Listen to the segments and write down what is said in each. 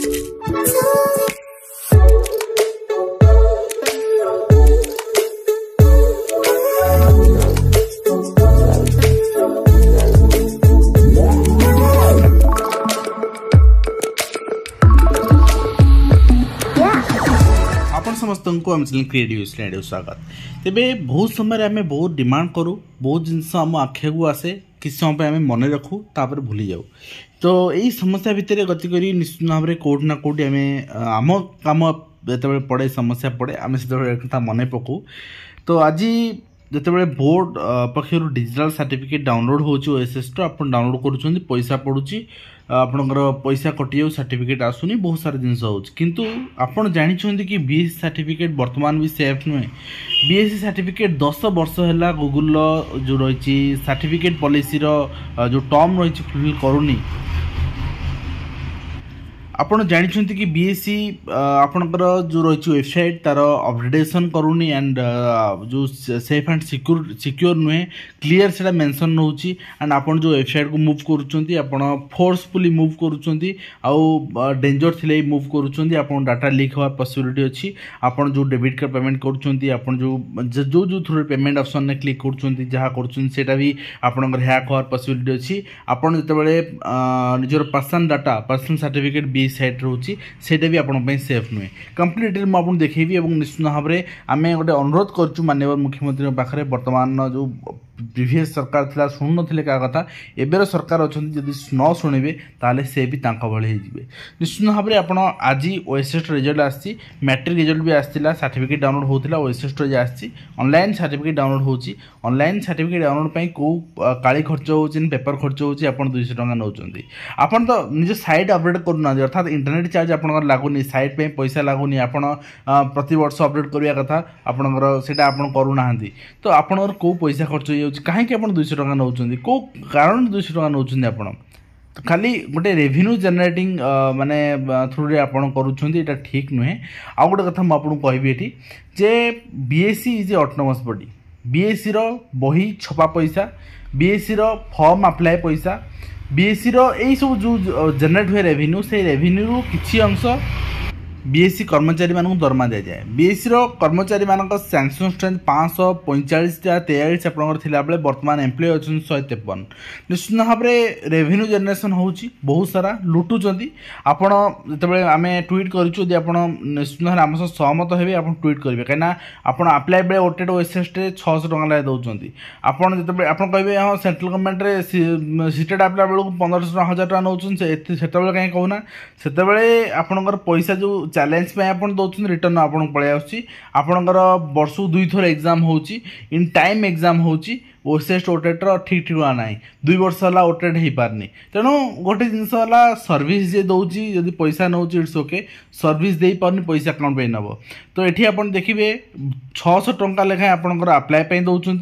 समस्त को आम चैनल क्रिएटिव स्टूडियो स्वागत। तेबे बहुत समय आम बहुत डिमांड करूँ, बहुत जिनस आम आखे को आसे, किस समय आम मन रखू तापर भूली जाऊ। तो यही समस्या भितर गति करी निश्चित भाव में कौट ना कौटी आम कम जो पड़े समस्या पड़े आम से कथा मन पकू। तो आज जिते बोर्ड पक्षर डिजिटल सर्टिफिकेट डाउनलोड हो एसएस आप डाउनलोड कर पैसा पड़ुची आपणकर पैसा कटि जाऊ सर्टिफिकेट आसुनी बहुत सारा जिनस हो किंतु आपण जानी कि बीएससी सर्टिफिकेट वर्तमान भी सेफ नुहे। बीएससी सर्टिफिकेट 10 वर्ष है गूगल जो रही सर्टिफिकेट पॉलिसी जो टर्म रही फुलफिल करूनी। आपण जानी कि बीएससी आपणकर जो रही वेबसाइट तार अपडेशन करूनी एंड जो सेफ एंड सिक्योर नुहे क्लियर से मेंशन नौ एंड आपन जो वेबसाइट को मूव करूचंती आपन फोर्सफुली मूव करूचंती आउ डेंजर थिले मूव करूचंती आपन डाटा लीक होवा पॉसिबिलिटी अछि। आपन जो डेबिट कार्ड पेमेंट करूचंती आपन जो थ्रू पेमेंट ऑप्शन ने क्लिक करूचंती जहा करूचंती सेटा भी आपनकर हैक होवा पॉसिबिलिटी अछि। आपन जते बेले निजर personal data personal certificate site रोची सेटा भी आपण सेफ नुहे। कंप्लीट डिटेल मैं आपको देखी और निश्चित भाव में आम गोटे अनुरोध करूँ माननीय मुख्यमंत्री पाखे वर्तमान जो प्रीवियस सरकार थिला शुणु नथिले का कथा एबेर सरकार अछंती जदि न शुणिबे ताले से भी तांका भले हे जिवे। निश्चित भाव में आपण आज ओएसएस रिजल्ट आसी मैट्रिक रिजल्ट भी आस्तिला सर्टिफिकेट डाउनलोड होतिला ओएसएस रे आसी ऑनलाइन सर्टिफिकेट डाउनलोड होची। ऑनलाइन सर्टिफिकेट डाउनलोड पई को काली खर्च होची पेपर खर्च होची आपण 200 टका नउचंती। आपण तो निज साइट अपडेट करूना अर्थात इंटरनेट चार्ज आपण लागुनी साइट पे पैसा लागुनी आपण प्रति वर्ष अपडेट करिया कथा आपण सेटा आपण करूनाहांती तो आपण को पैसा खर्च कहीं 200 टका नौ कौ कारण 200 टका नौ तो खाली गोटे रेवेन्यू जनरेटिंग माने थ्रू रे आपण करूछंती एटा ठीक नुहे। आ गोटे कथा मैं आपको कहबी एठी जे BSC is a autonomous body. BSC रो बही छपा पैसा बीएससी रो फॉर्म अप्लाई पैसा बीएससी रो एई सब जो जनरेट हुए रेवेन्यू से रेवेन्यू रो किछि अंश बीएससी कर्मचारी मानक दरमा दि जाए। बीएससी कर्मचारी मानक सैंक्शन स्ट्रेंथ 545 43 आपंकर बेले वर्तमान एम्प्लॉय अच्छे 153। निश्चित भाव में रेवेन्यू जनरेशन होची बहुत सारा लुटुचंती। आपण जिते आम ट्वीट करूँ निश्चित भाव आम सह सहमत हे आप ट्वीट करेंगे कहीं आप अप्लाई बेले ओटेड ओएसएस 600 टका लागे दौरान आपड़ जो आप कहे हाँ सेंट्रल गवर्नमेंट सीटेड अप्लाई बेलू 1500 1000 टका नौ से कहीं कहूना से आपंकर पैसा जो चैलेंज पे आप दौरान रिटर्न आपन पलि आपणकर वर्ष 2 थर एग्जाम होची इन टाइम एग्जाम होची ओएसएस ओटेटर ठीक ठीक ना 2 वर्ष है ओटेड हो पारनी। तेणु गोटे जिनस सर्विस जे दौची जदि पैसा नौ इट्स ओके सर्विस दे पारनी पैसा अकाउंट पे नब तो ये आप देखिए 600 टंका लेखाएं आपंकर अप्लाई दौरान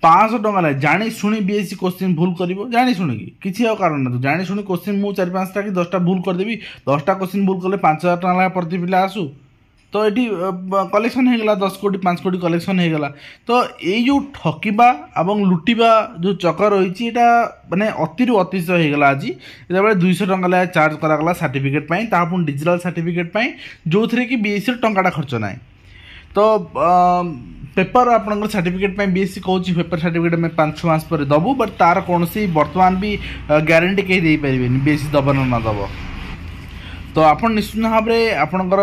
500 टंका लगे जानी शुणी बीएससी क्वेश्चन भूल कर जानी शुणी किसी कारण ना तो जानी शुणी क्वेश्चन मुझे 4-5टा कि 10टा भूल करदेवी 10टा क्वेश्चन भूल कले 5000 टका लगा प्रति पिला आसू तो ये कलेक्शन हो गला 10 कोटी 5 कोटी कलेक्शन हो गला। तो ये जो ठकिबा एवं लुटिबा जो चक्कर रही माने अति अतिशय हो गला। आज जो 200 टका लगा चार्ज करागला सर्टिफिकेट पुणी डिजिटल सर्टिफिकेट जो थे कि बीएससी टंकाटा खर्च ना तो पेपर आपंकर सर्टिफिकेट बीएससी कहूँ पेपर सर्टिफिकेट में 5-6 मास पर दबू बट तार कौन सी वर्तमान भी ग्यारंटी कहीं दे पारे बीएससी दब न दब। तो आप निश्चित भाव में आपंकर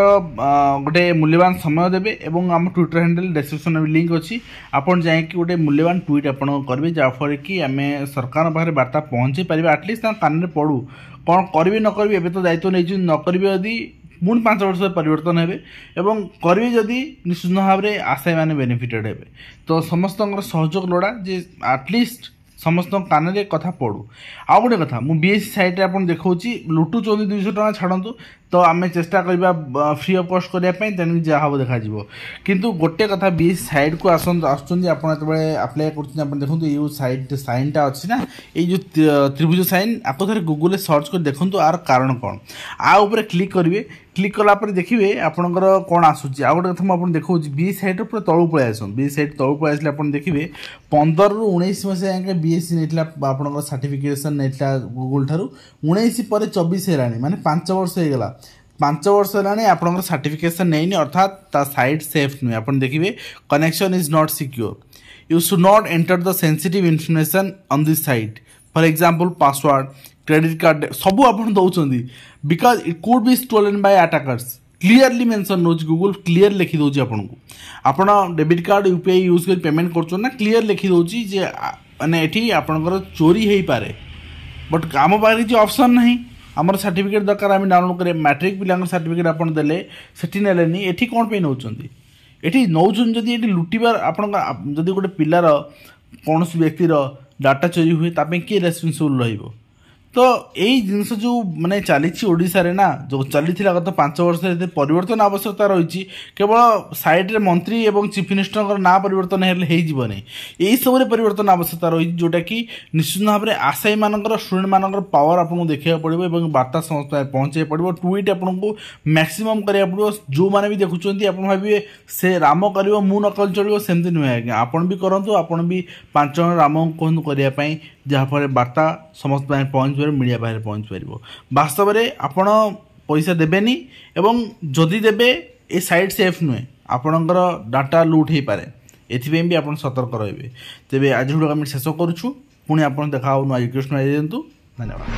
गोटे मूल्यवान समय देवे और आम ट्विटर हैंडल डिस्क्रिप्शन में लिंक अच्छी आपड़ जाकि गोटे मूल्यवान ट्वीट आप करेंगे जहाँफल कि आम सरकार पाखे वार्ता पहुँचे पारे आटलिस्ट कान पड़ू कौन करेंगे न करेंगे एवं तो दायित्व नहीं न करेंगे यदि पुणी 5 वर्ष परिवर्तन हे एवं करेंगे जदि निश्चित भाव में आशायी मैंने बेनिफिटेड हे। तो समस्त सहयोग लोड़ा जे आटलिस्ट समस्त कान कथा पड़ू। आ गोटे कथा मु बीएससी साइट आप देखा लुटुचंदी 200 टका छाड़ू तो आम चेष्टा करवा फ्री ऑफ कॉस्ट करने तेणु जहाँ हम देखा किंतु गोटे कथा बीएससी साइट को आसते अप्लाई कर देखो ये साइट साइनटा अच्छी ना ये त्रिभुज साइन आपको थे गूगल सर्च कर देखो आर कारण कौन आउे क्लिक करेंगे क्लिक कलापर देखिए आपंकर कौन आसूँ आ गए कथा मुझे देखा बी साइट पूरा तलू पलि आस बी साइट तलू पलि आसे आप देखिए 15 ରୁ 19 मसीहा बीएससी नहीं आप सर्टिफिकेशन नहीं गूगल ठार 19 पर 24 है माने 5 वर्ष हो गला 5 वर्ष है आपंकर सर्टिफिकेशन नहीं अर्थात ता साइट सेफ नुहे आप देखिए connection is not secure you should not enter the sensitive information on this site for example password credit card सबू आप दौरान because it could be stolen by attackers clearly mention नोच गूगल क्लीयर लिखि दौची आपको आपण डेबिट कार्ड यूपीआई यूज कर payment कर क्लीयर लिखि दौची जे माने एठी आपनकर चोरी हो पारे बट आम पाखे किसी ऑप्शन नहीं आमर सर्टिफिकेट दरकार आम डाउनलोड करें मैट्रिक पिला सर्टिफिकेट आप देले सेठी नेलेनी एठी कौन पे नौचंदी एठी नौचन जदि एठी लुटिबार आपन जदि गोटे पिलार कौन व्यक्तिर डाटा चोरी हुए तापे किए रेस्पॉन्सिबल रहिबो तो यही जिनस जो माने चली ओडिशा रे ना जो चली गत 5 वर्ष परिवर्तन आवश्यकता रही केवल साइड रे मंत्री एवं चीफ मिनिस्टर ना परिवर्तन हो यही सब परिवर्तन आवश्यकता रही जोटा कि निश्चित भाव में आशायी मानकर स्टूडेंट मानकर पावर आपको देखा पड़ो और बार्ता समस्त पहुँचे पड़ो ट्वीट आपको मैक्सिमम करा पड़ो जो मैंने भी देखुं आप भावे से राम कर मु नकल चलो सेमती नुहे आज्ञा आपन भी करूँ आपन भी 5 जन राम कहतु करने जहाँफल बार्ता समस्त पहुँच पार मीडिया बाहर पहुँच पार वास्तव में आपण पैसा देवेनि एवं जदि देवे ए साइट सेफ नुहे आपणकर डाटा लुट हो पारे एथि भी आप सतर्क रहिबे तेबे आज वीडियो आम शेष करूँ पुणी आप देखा नुआ एजुकेशन दिंतु धन्यवाद।